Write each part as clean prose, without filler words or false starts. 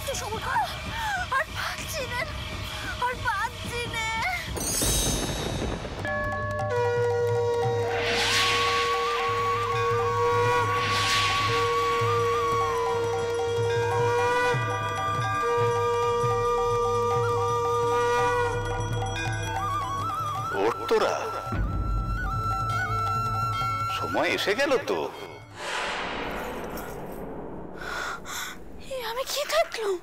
একটু সবুর করো। আর পাচ্ছি না, আর পাচ্ছি না। তোরা সময় এসে গেল তো। আমি কি থাকলাম?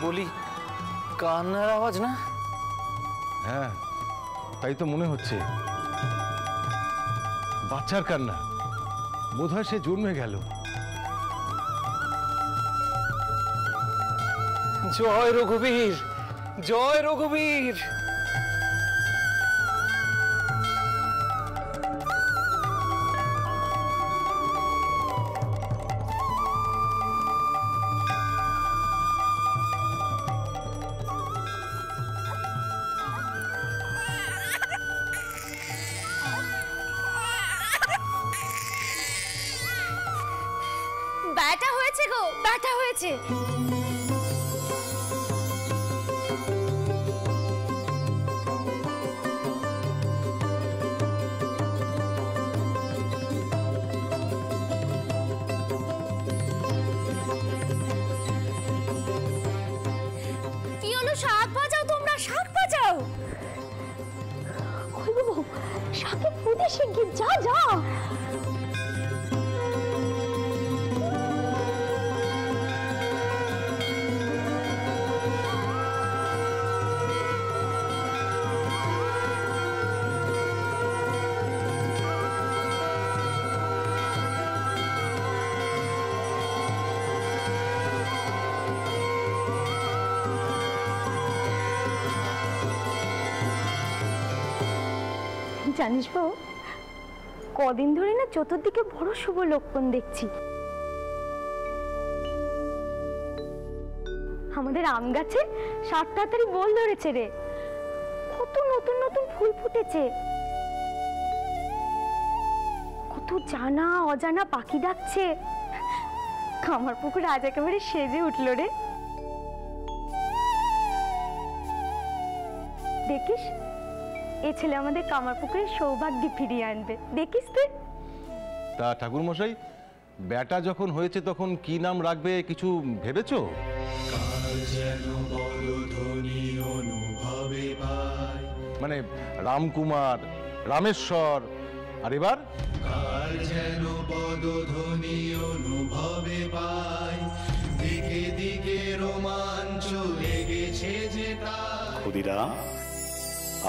বলি কান্নার আওয়াজ না? হ্যাঁ, তাই তো মনে হচ্ছে। বাচ্চার কান্না, বোধহয় সে জন্মে গেল। জয় রঘুবীর, জয় রঘুবীর। ব্যাটা হয়েছে গো, ব্যাটা হয়েছে। কি হলো? শাক বাজাও তোমরা, শাক বাজাও। শাকে ফুটে শিগগির যা যা। জানিস বাবু, কদিন ধরে না চতুর্দিকে বড় শুভ লক্ষণ দেখছি। আমাদের আম গাছে 7 তাড়াতাড়ি বল ধরেছে রে। কত নতুন নতুন ফুল ফুটেছে, কত জানা অজানা পাখি ডাকছে। কামার পুকুর আজ একেবারে সেজে উঠল রে। দেখিস, এ ছেলে আমাদের কামার পুকুরের সৌভাগ্য ফিরিয়ে আনবে, দেখিস তুই। তা ঠাকুর মশাই, বেটা যখন হয়েছে তখন কি নাম রাখবে কিছু ভেবেছো? মানে রামকুমার, রামেশ্বর, আর এবার যেন পদধ্বনি অনুভবে পাই, দিকে দিকে রোমাঞ্চ লেগেছে যে তাই। ক্ষুদিরাম,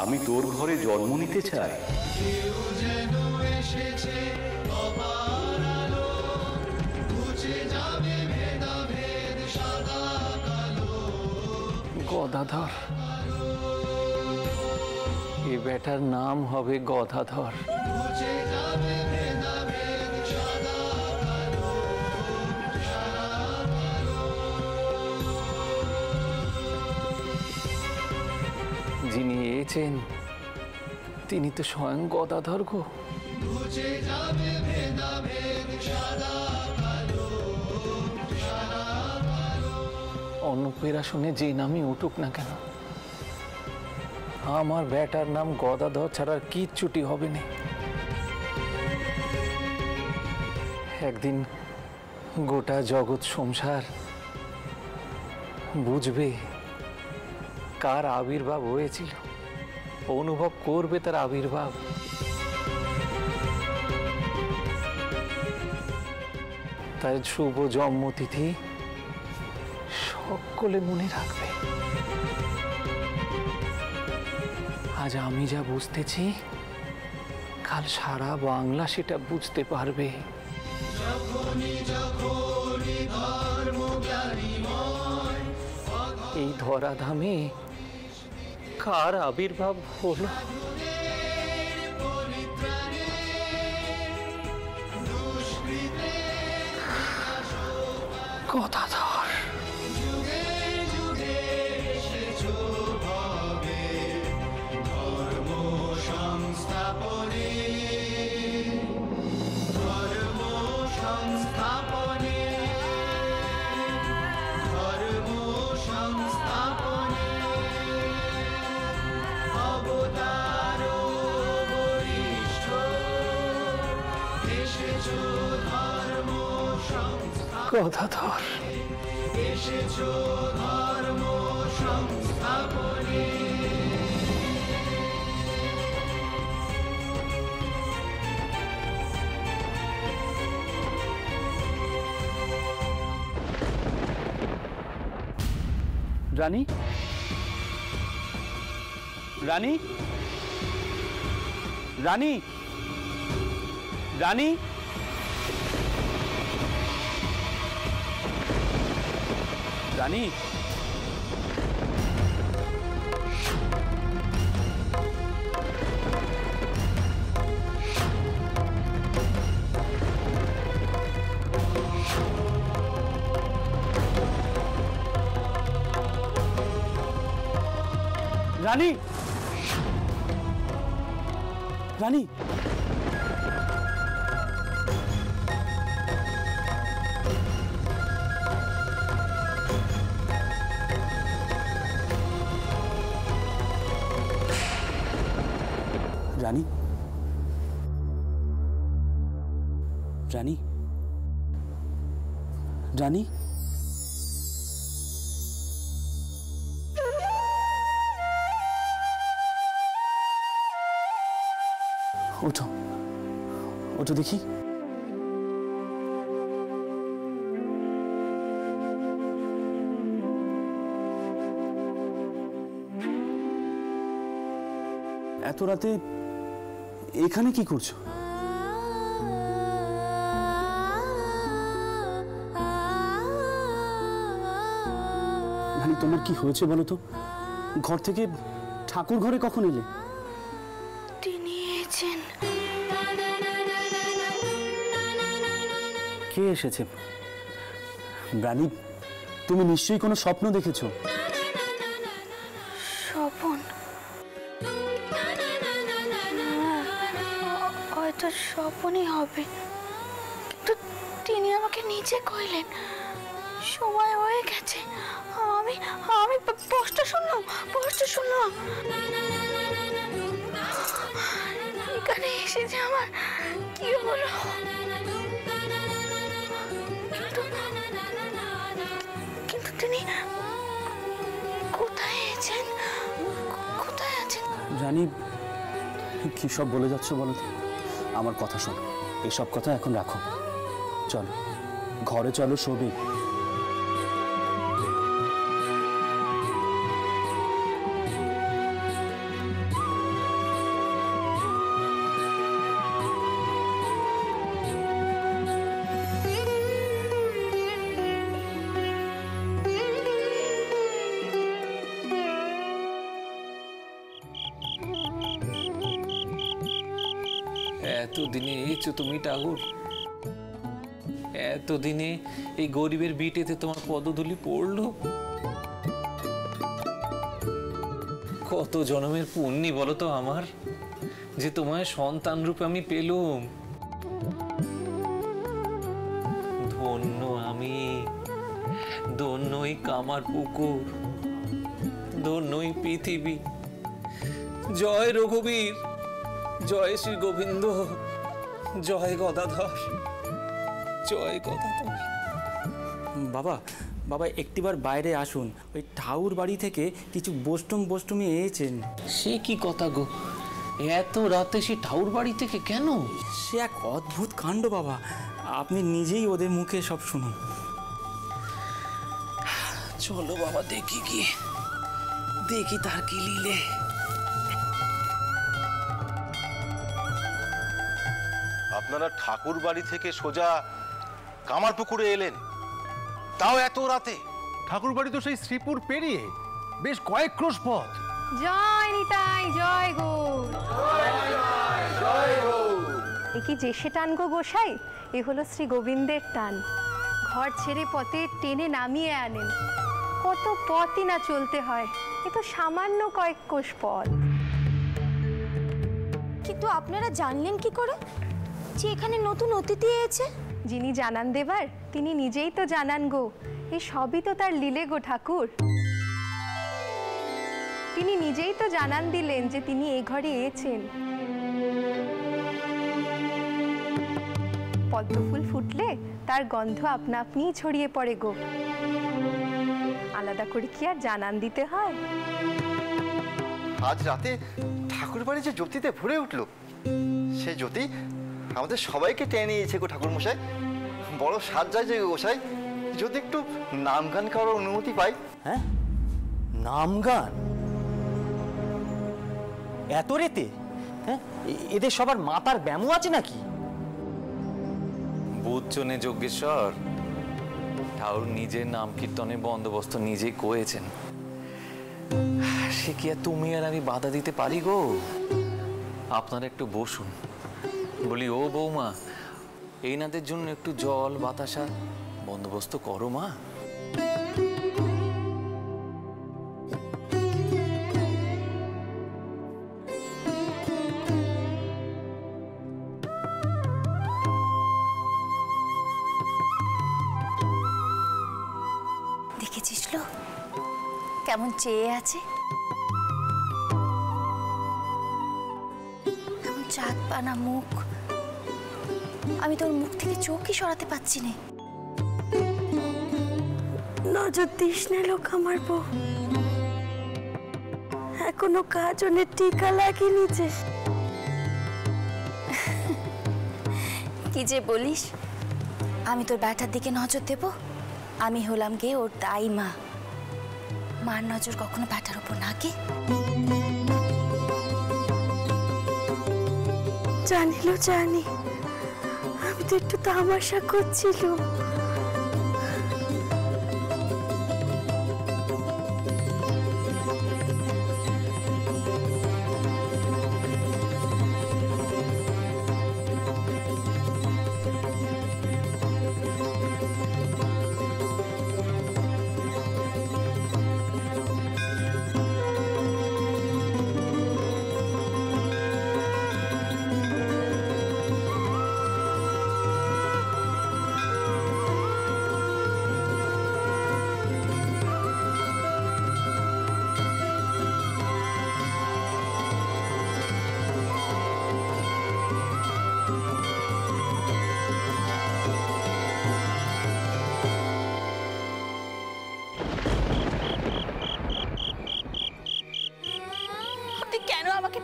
আমি তোর ঘরে জন্ম নিতে চাই। কেউ যেন এসেছে অপার আলো, ঘুচে যাবে ভেদাভেদ সাদা কালো। গদাধর, এ বেটার নাম হবে গদাধর। ঘুচে যাবে ভেদাভেদ সাদা কালো, সাদা কালো। যিনি এসেছেন তিনি তো স্বয়ং গদাধর গো। ঘুচে যাবে ভেদাভেদ সাদা কালো, সাদা কালো। অন্নপ্রাশনে যে নামই উঠুক না কেন, আমার বেটার নাম গদাধর ছাড়া কিচ্ছুটি হবে না। একদিন গোটা জগৎ সংসার বুঝবে কার আবির্ভাব হয়েছিল। অনুভব করবে তার আবির্ভাব। তাই শুভ জন্মতিথি সকলে মনে রাখবে। আজ আমি যা বুঝতেছি, কাল সারা বাংলা সেটা বুঝতে পারবে। এই ধরাধামে কার আবির্ভাব হলো? কথাধর। কথাধর। রানী, রানী, রানী, রানী, রানী, রানী, রানী, রানী, রানী, রানী, ওঠো, ওঠো দেখি। এত রাতে এখানে কি করছো? রানী, তোমার কি হয়েছে বলো তো? ঘর থেকে ঠাকুর ঘরে কখন এলে? তিনি এসেছেন। কে এসেছে? রানী, তুমি নিশ্চয়ই কোনো স্বপ্ন দেখেছো। স্বপন? হয়তো স্বপনই হবে, কিন্তু তিনি আমাকে নিচে কইলেন সময় হয়ে গেছে। আমি আমি পোস্টটা শুনলাম, পোস্টটা শুনলাম। এখানে এসে যে আমার কি হলো? কিন্তু তিনি কোথায় আছেন? কোথায় আছেন? রানী, কি সব বলে যাচ্ছ বলো তো? আমার কথা শোনো, এসব কথা এখন রাখো। চলো ঘরে, চলো শোবে। এতদিনে এসেছো তুমি ঠাকুর, এতদিনে এই গরিবের বিটেতে তোমার পদধূলি পড়লো। কত জন্মের পুণ্যি বলো তো আমার, যে তোমায় সন্তান রূপে আমি পেলুম। ধন্য আমি, ধন্য এই কামার পুকুর, ধন্য এই পৃথিবী। জয় রঘুবীর, জয় শ্রী গোবিন্দ, জয় গদাধর, জয় গদাধর। বাবা, বাবা একটিবার বাইরে আসুন, ওই ঠাউর বাড়ি থেকে কিছু বষ্টুমি এনেছেন। সে কি কথা গো, এত রাতে সে ঠাউর বাড়ি থেকে কেন? সে এক অদ্ভুত কাণ্ড বাবা, আপনি নিজেই ওদের মুখে সব শুনুন। চলো বাবা দেখি গিয়ে, দেখি তার কি লীলে। আপনারা ঠাকুর বাড়ি থেকে সোজা কামারপুকুরে এলেন, তাও এত রাতে? ঠাকুর বাড়ি তো সেই শ্রীপুর পেরিয়ে বেশ কয়েক ক্রোশ পথ। জয় নিতাই, জয় গৌর। এ কি যেসে টান গো গোসাই? এ হলো শ্রী গোবিন্দের টান। ঘর ছেড়ে পথে টেনে নামিয়ে আনেন। কত পথই না চলতে হয়, এ তো সামান্য কয়েক কোষ পথ। কিন্তু আপনারা জানলেন কি করে যে এখানে নতুন অতিথি এসেছে? যিনি জানান দেবার তিনি নিজেই তো জানান গো। এই সবই তো তার লীলে গো ঠাকুর। তিনি নিজেই তো জানান দিলেন যে তিনি এই ঘরে এসেছেন। পদ্মফুল ফুটলে তার গন্ধ আপনা আপনিই ছড়িয়ে পড়ে গো। আলাদা করে কি আর জানান দিতে হয়? আজ রাতে ঠাকুর বাড়ি যে জ্যোতিতে ভরে উঠল, সেই জ্যোতি আমাদের সবাইকে টেনে নিয়েছে গো ঠাকুর মশাই। বড় সাজ যায় যে গোসাই, যদি একটু নাম গান করার অনুমতি পাই। হ্যাঁ, নাম গান এত রেতে? হ্যাঁ, এদের সবার মাথার ব্যামো আছে নাকি? বুঝছনে যজ্ঞেশ্বর, ঠাকুর নিজের নাম কীর্তনের বন্দোবস্ত নিজেই করেছেন। সে কি আর তুমি আর আমি বাধা দিতে পারি গো? আপনারা একটু বসুন। বলি ও বৌমা, এইনাদের জন্য একটু জল বাতাসা বন্দোবস্ত করো মা। দেখেছিস লো কেমন চেয়ে আছে, কেমন চাঁদ পানা মুখ। আমি তোর মুখ থেকে চোখই সরাতে পারছি না। নজর দিস না লোক আমার বউ, এখনো কাজনের টিকা লাগেনি যে। কি যে বলিস, আমি তোর ব্যাটার দিকে নজর দেব? আমি হলাম গে ওর দাই মা। মার নজর কখনো ব্যাটার উপর না গে। জানিল জানি, আমি তো একটু তামাশা করছিলাম।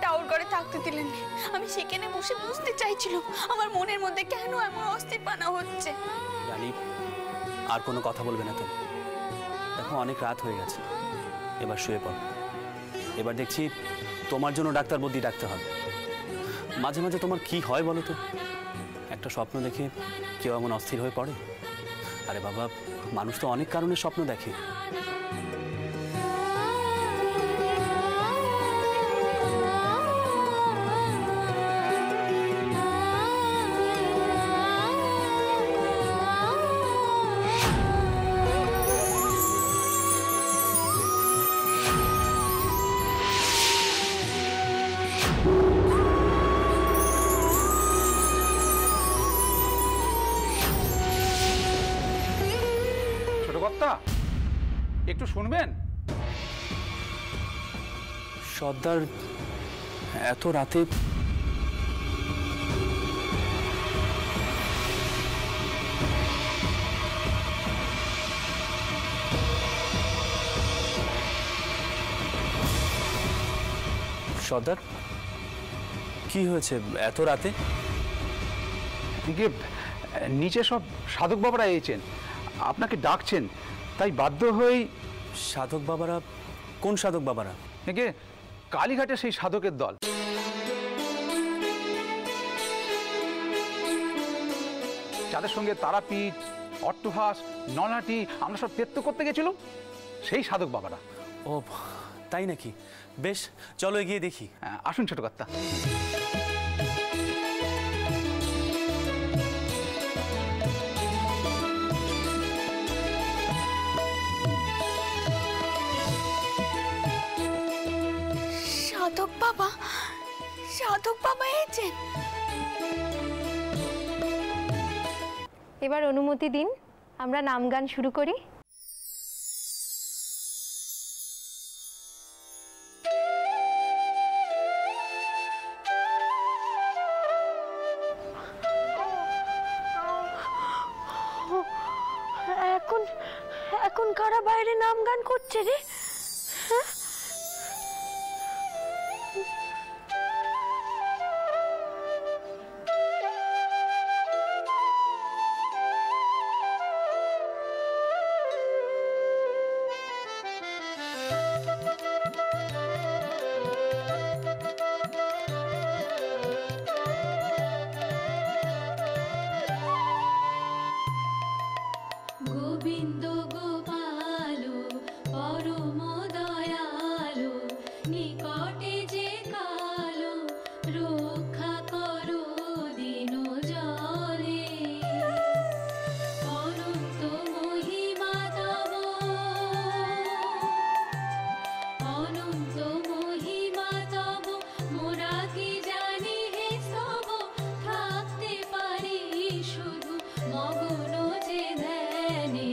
টাউর ঘরে থাকতে দিলেন। আমি সেখানে বসে বুঝতে চাইছিলাম আমার মনের মধ্যে কেন এমন অস্থিরপানা হচ্ছে। রানী, আর কোনো কথা বলবে না তো? দেখো অনেক রাত হয়ে গেছে, এবার শুয়ে পড়ো। এবার দেখছি তোমার জন্য ডাক্তার বদ্যি ডাকতে হবে। মাঝে মাঝে তোমার কি হয় বলো তো? একটা স্বপ্ন দেখে কেউ এমন অস্থির হয়ে পড়ে? আরে বাবা, মানুষ তো অনেক কারণে স্বপ্ন দেখে। একটু শুনবেন? সর্দার, এত রাতে? সর্দার, কি হয়েছে এত রাতে? এদিকে নিচে সব সাধক বাবারা এসেছেন, আপনাকে ডাকছেন, তাই বাধ্য হয়েই। সাধক বাবারা? কোন সাধক বাবারা? একে কালীঘাটে সেই সাধকের দল। যাদের সঙ্গে তারাপীঠ, অট্টহাস, নলহাটি আমরা সব তীর্থ করতে গেছিলাম, সেই সাধক বাবারা। ও তাই নাকি? বেশ, চলো এগিয়ে দেখি। আসুন ছোট কর্তা। সাধক বাবা, সাধক বাবা এসেছেন। এবার অনুমতি দিন, আমরা নাম গান শুরু করি। এখন এখন কারা বাইরে নাম গান করছে রে? হ্যাঁ, গোবিন্দ গোপাল পরম দয়ালু, নিকটে যে কালো রক্ষা করো দিন জলে। অনন্ত মহিমা তব, অনন্ত মহিমা তব, মোরা কি জানি হে সব, থাকতে পারি শুধু মগন যে ধ্যানে,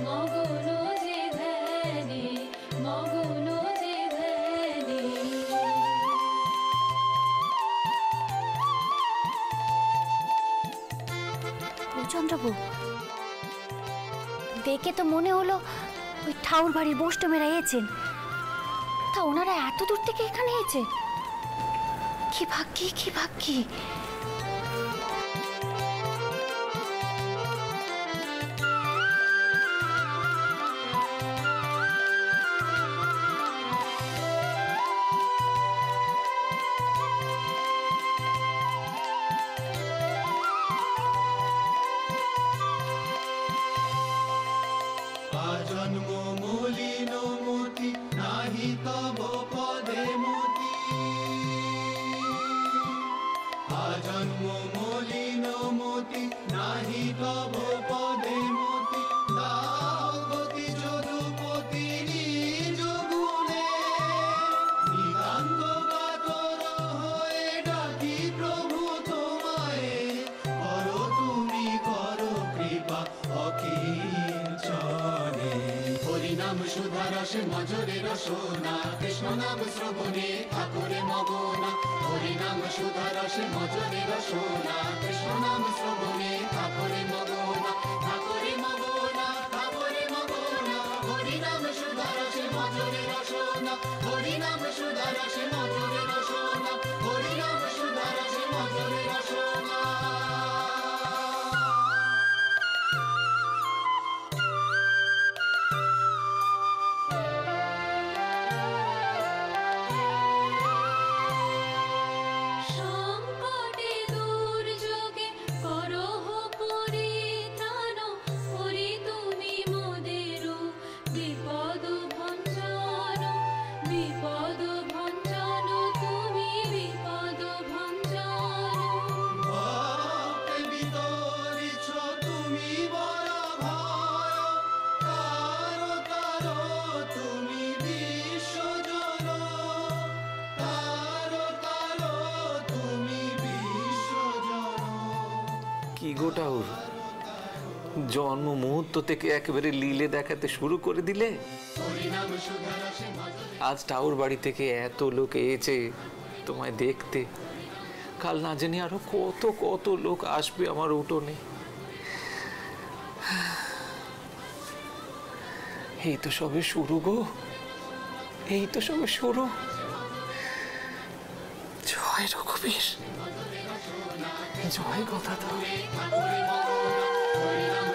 মগন যে ধ্যানে, মগন যে ধ্যানে। চন্দ্রবাবু, দেখে তো মনে হলো ওই ঠাউর বাড়ির বৈষ্ণবেরা এসেছেন। তা ওনারা এত দূর থেকে এখানে এসেছে, কি ভাগ্যি, কি ভাগ্যি। জন্ম মলিন মতি, নাহি তব পদে মতি। আজন্ম মলিন মতি, নাহি তব পদে মতি। দাও গতি যদুপতি নিজ গুণে, নিতান্ত কাতর হয়ে ডাকি প্রভু তোমায়। করো তুমি, করো কৃপা অকিঞ্চনে। হরিনাম সুধা রসে মজরে রসনা, কৃষ্ণ নাম শ্রবণে ঠাকুরে মগনা। হরিনাম সুধা রসে মজরে রসনা, কৃষ্ণ নাম শ্রবণে ঠাকুরে মগনা। ঠাকুরে মগনা, ঠাকুরে মগনা। হরিনাম সুধা রসে মজরে রসনা, হরিনাম সুধা রসে মজরে রসনা, হরিনাম সুধা রসে মজরে রসনা। সংকটে দুর্যোগে করহ পরিত্রাণ, হরি তুমি মোদেরু বিপদ ভঞ্জন। বিপদ ভঞ্জন, তুমি বিপদ ভঞ্জন। ভক্তে বিতরিছ তুমি বড় ভয়, তারো তারো তুমি বিশ্বজন। তারো তারো তুমি বিশ্বজন। কি গোটাউর, জন্ম মুহূর্ত থেকে একেবারে লীলে দেখাতে শুরু করে দিলে। হরিনাম সুধা রসে মজরে। আজ ঠাউর বাড়ি থেকে এত লোক এসেছে তোমায় দেখতে, কাল না জানি আরো কত কত লোক আসবে আমার উঠোনে। এই তো সবে শুরু গো, এই তো সবে শুরু। জয় রঘুবীর, জয় গদাধর। হরিনাম